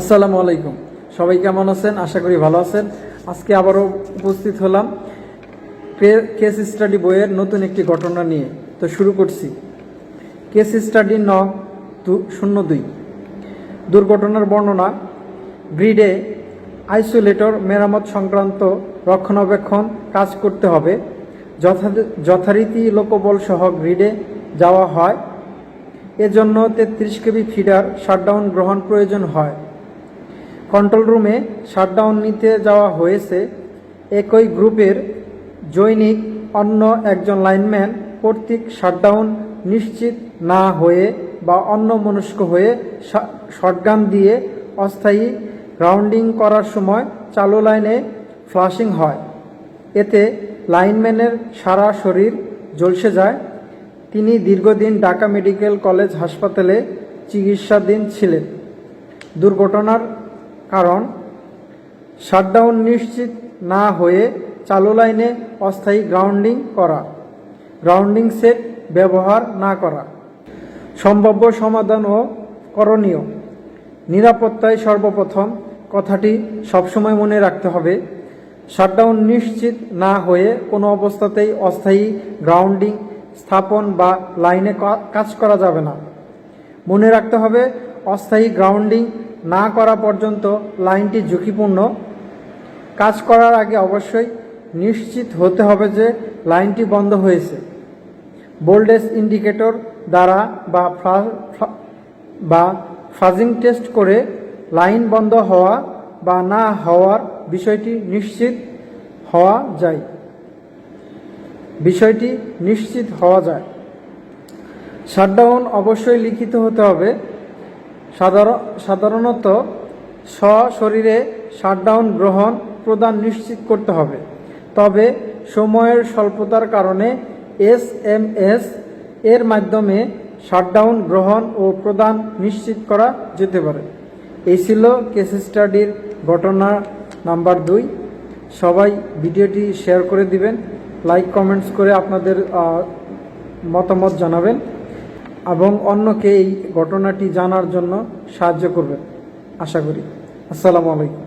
আসসালামু আলাইকুম। সবাই কেমন আছেন? আশা করি ভালো আছেন। আজকে আবারও উপস্থিত হলাম কেস স্টাডি বইয়ের নতুন একটি ঘটনা নিয়ে। তো শুরু করছি। কেস স্টাডি নং 02। দুর্ঘটনার বর্ণনা। গ্রিডে আইসোলেটর মেরামত সংক্রান্ত রক্ষণাবেক্ষণ কাজ করতে হবে। যথারীতি লোকবল সহ গ্রিডে যাওয়া হয়। এজন্য 33 কেবি ফিডার শাটডাউন গ্রহণ প্রয়োজন হয়। কন্ট্রোল রুমে শাটডাউন নিতে যাওয়া হয়েছে। একই গ্রুপের জৈনিক অন্য একজন লাইনম্যান কর্তৃক শাটডাউন নিশ্চিত না হয়ে বা অন্যমনস্ক হয়ে শটগান দিয়ে অস্থায়ী গ্রাউন্ডিং করার সময় চালু লাইনে ফ্লাশিং হয়। এতে লাইনম্যানের সারা শরীর ঝলসে যায়। তিনি দীর্ঘদিন ঢাকা মেডিকেল কলেজ হাসপাতালে চিকিৎসাধীন ছিলেন। দুর্ঘটনার কারণ শাটডাউন নিশ্চিত না হয়ে চালু লাইনে অস্থায়ী গ্রাউন্ডিং করা, গ্রাউন্ডিং সেট ব্যবহার না করা। সম্ভাব্য সমাধান ও করণীয়। নিরাপত্তায় সর্বপ্রথম কথাটি সবসময় মনে রাখতে হবে, শাটডাউন নিশ্চিত না হয়ে কোনো অবস্থাতেই অস্থায়ী গ্রাউন্ডিং স্থাপন বা লাইনে কাজ করা যাবে না। মনে রাখতে হবে, অস্থায়ী গ্রাউন্ডিং না করা পর্যন্ত লাইনটি ঝুঁকিপূর্ণ। কাজ করার আগে অবশ্যই নিশ্চিত হতে হবে যে লাইনটি বন্ধ হয়েছে। ভোল্টেজ ইন্ডিকেটর দ্বারা বা ফাজিং টেস্ট করে লাইন বন্ধ হওয়া বা না হওয়ার বিষয়টি নিশ্চিত হওয়া যায়। শাটডাউন অবশ্যই লিখিত হতে হবে। সাধারণত সশরীরে শাটডাউন গ্রহণ প্রদান নিশ্চিত করতে হবে। তবে সময়ের স্বল্পতার কারণে SMS এর মাধ্যমে শাটডাউন গ্রহণ ও প্রদান নিশ্চিত করা যেতে পারে। এই ছিল কেস স্টাডির ঘটনা নাম্বার 2। সবাই ভিডিওটি শেয়ার করে দিবেন, লাইক কমেন্টস করে আপনাদের মতামত জানাবেন এবং অন্যকে এই ঘটনাটি জানার জন্য সাহায্য করবেন আশা করি। আসসালামু আলাইকুম।